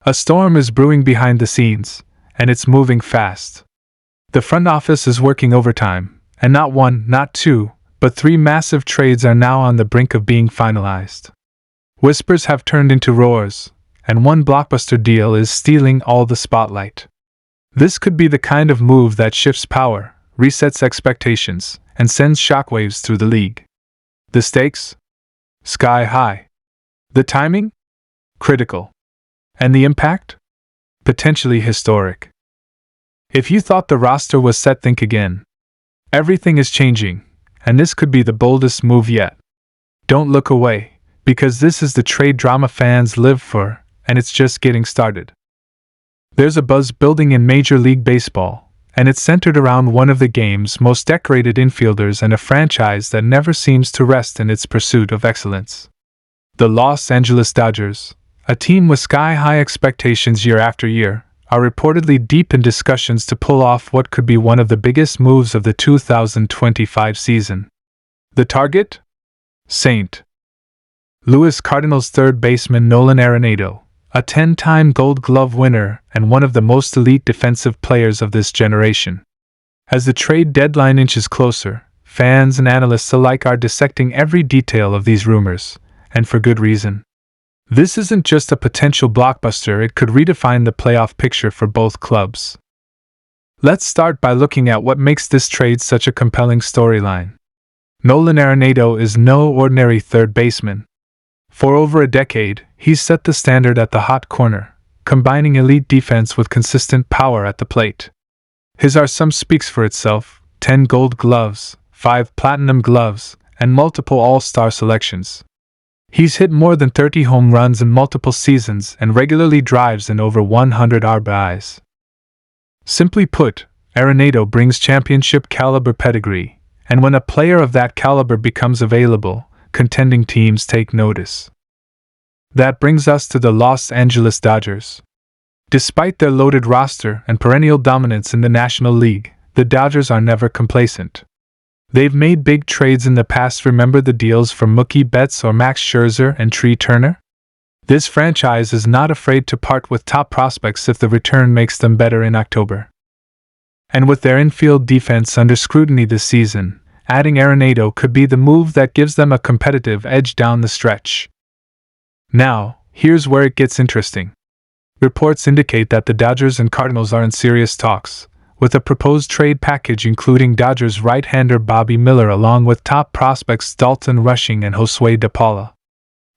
A storm is brewing behind the scenes, and it's moving fast. The front office is working overtime, and not one, not two, but 3 massive trades are now on the brink of being finalized. Whispers have turned into roars, and one blockbuster deal is stealing all the spotlight. This could be the kind of move that shifts power, resets expectations, and sends shockwaves through the league. The stakes? Sky high. The timing? Critical. And the impact? Potentially historic. If you thought the roster was set, think again. Everything is changing, and this could be the boldest move yet. Don't look away, because this is the trade drama fans live for, and it's just getting started. There's a buzz building in Major League Baseball, and it's centered around one of the game's most decorated infielders and a franchise that never seems to rest in its pursuit of excellence. The Los Angeles Dodgers, a team with sky-high expectations year after year, are reportedly deep in discussions to pull off what could be one of the biggest moves of the 2025 season. The target? St. Louis Cardinals third baseman Nolan Arenado, a 10-time Gold Glove winner and one of the most elite defensive players of this generation. As the trade deadline inches closer, fans and analysts alike are dissecting every detail of these rumors, and for good reason. This isn't just a potential blockbuster, it could redefine the playoff picture for both clubs. Let's start by looking at what makes this trade such a compelling storyline. Nolan Arenado is no ordinary third baseman. For over a decade, he's set the standard at the hot corner, combining elite defense with consistent power at the plate. His arsenal speaks for itself: 10 Gold Gloves, 5 Platinum Gloves, and multiple All-Star selections. He's hit more than 30 home runs in multiple seasons and regularly drives in over 100 RBIs. Simply put, Arenado brings championship-caliber pedigree, and when a player of that caliber becomes available, contending teams take notice. That brings us to the Los Angeles Dodgers. Despite their loaded roster and perennial dominance in the National League, the Dodgers are never complacent. They've made big trades in the past. Remember the deals for Mookie Betts or Max Scherzer and Trey Turner? This franchise is not afraid to part with top prospects if the return makes them better in October. And with their infield defense under scrutiny this season, adding Arenado could be the move that gives them a competitive edge down the stretch. Now, here's where it gets interesting. Reports indicate that the Dodgers and Cardinals are in serious talks, with a proposed trade package including Dodgers right-hander Bobby Miller along with top prospects Dalton Rushing and Josue De Paula.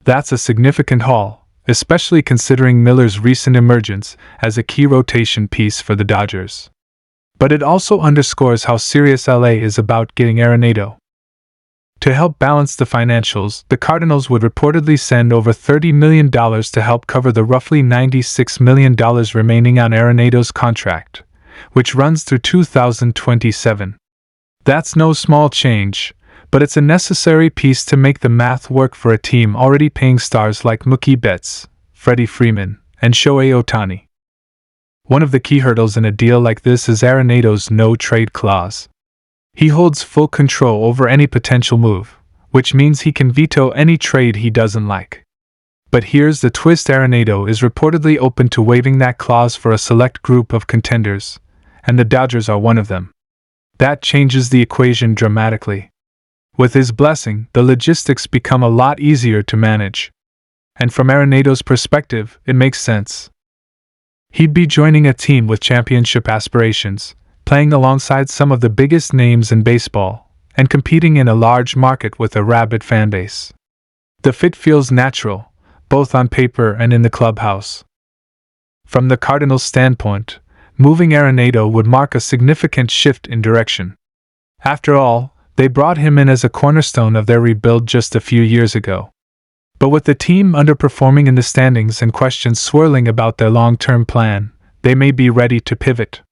That's a significant haul, especially considering Miller's recent emergence as a key rotation piece for the Dodgers. But it also underscores how serious LA is about getting Arenado. To help balance the financials, the Cardinals would reportedly send over $30 million to help cover the roughly $96 million remaining on Arenado's contract, which runs through 2027. That's no small change, but it's a necessary piece to make the math work for a team already paying stars like Mookie Betts, Freddie Freeman, and Shohei Ohtani. One of the key hurdles in a deal like this is Arenado's no-trade clause. He holds full control over any potential move, which means he can veto any trade he doesn't like. But here's the twist: Arenado is reportedly open to waiving that clause for a select group of contenders, and the Dodgers are one of them. That changes the equation dramatically. With his blessing, the logistics become a lot easier to manage. And from Arenado's perspective, it makes sense. He'd be joining a team with championship aspirations, playing alongside some of the biggest names in baseball, and competing in a large market with a rabid fanbase. The fit feels natural, both on paper and in the clubhouse. From the Cardinals' standpoint, moving Arenado would mark a significant shift in direction. After all, they brought him in as a cornerstone of their rebuild just a few years ago. But with the team underperforming in the standings and questions swirling about their long-term plan, they may be ready to pivot.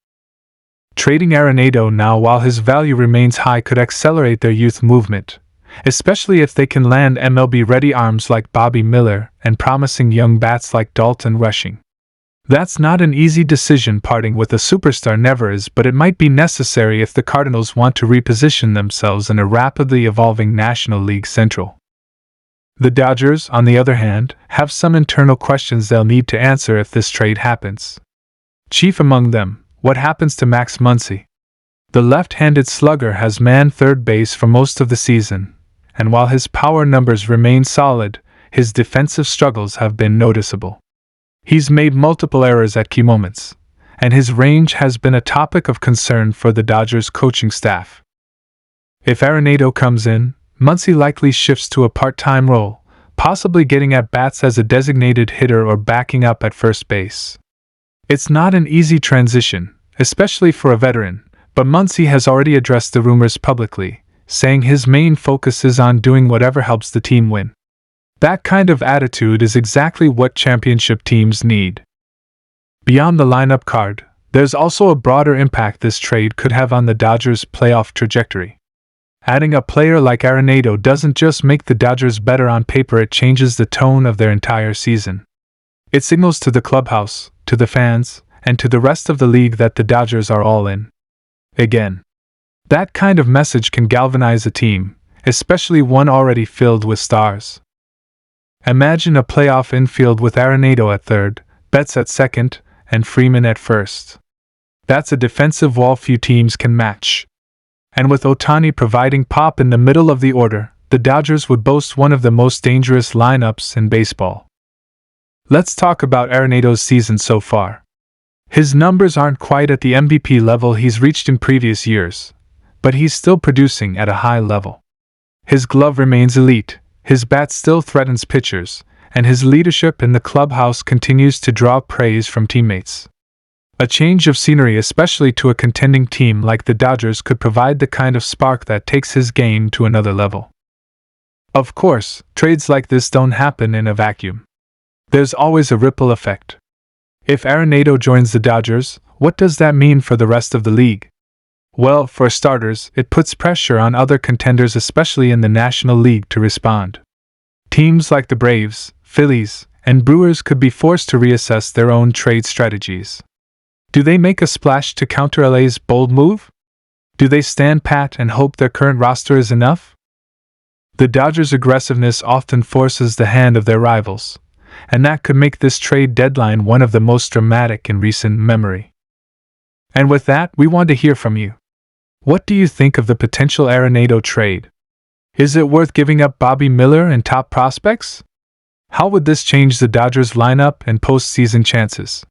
Trading Arenado now while his value remains high could accelerate their youth movement, especially if they can land MLB-ready arms like Bobby Miller and promising young bats like Dalton Rushing. That's not an easy decision. Parting with a superstar never is, but it might be necessary if the Cardinals want to reposition themselves in a rapidly evolving National League Central. The Dodgers, on the other hand, have some internal questions they'll need to answer if this trade happens. Chief among them, what happens to Max Muncy? The left-handed slugger has manned third base for most of the season, and while his power numbers remain solid, his defensive struggles have been noticeable. He's made multiple errors at key moments, and his range has been a topic of concern for the Dodgers coaching staff. If Arenado comes in, Muncy likely shifts to a part-time role, possibly getting at bats as a designated hitter or backing up at first base. It's not an easy transition, especially for a veteran, but Muncy has already addressed the rumors publicly, saying his main focus is on doing whatever helps the team win. That kind of attitude is exactly what championship teams need. Beyond the lineup card, there's also a broader impact this trade could have on the Dodgers' playoff trajectory. Adding a player like Arenado doesn't just make the Dodgers better on paper, it changes the tone of their entire season. It signals to the clubhouse, to the fans, and to the rest of the league that the Dodgers are all in. Again. That kind of message can galvanize a team, especially one already filled with stars. Imagine a playoff infield with Arenado at third, Betts at second, and Freeman at first. That's a defensive wall few teams can match. And with Ohtani providing pop in the middle of the order, the Dodgers would boast one of the most dangerous lineups in baseball. Let's talk about Arenado's season so far. His numbers aren't quite at the MVP level he's reached in previous years, but he's still producing at a high level. His glove remains elite, his bat still threatens pitchers, and his leadership in the clubhouse continues to draw praise from teammates. A change of scenery, especially to a contending team like the Dodgers, could provide the kind of spark that takes his game to another level. Of course, trades like this don't happen in a vacuum. There's always a ripple effect. If Arenado joins the Dodgers, what does that mean for the rest of the league? Well, for starters, it puts pressure on other contenders, especially in the National League, to respond. Teams like the Braves, Phillies, and Brewers could be forced to reassess their own trade strategies. Do they make a splash to counter LA's bold move? Do they stand pat and hope their current roster is enough? The Dodgers' aggressiveness often forces the hand of their rivals, and that could make this trade deadline one of the most dramatic in recent memory. And with that, we want to hear from you. What do you think of the potential Arenado trade? Is it worth giving up Bobby Miller and top prospects? How would this change the Dodgers' lineup and postseason chances?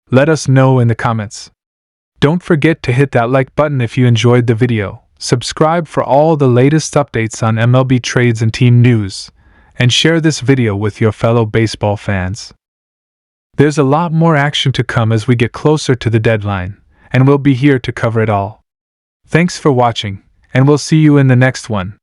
Let us know in the comments. Don't forget to hit that like button if you enjoyed the video, subscribe for all the latest updates on MLB trades and team news, and share this video with your fellow baseball fans. There's a lot more action to come as we get closer to the deadline, and we'll be here to cover it all. Thanks for watching, and we'll see you in the next one.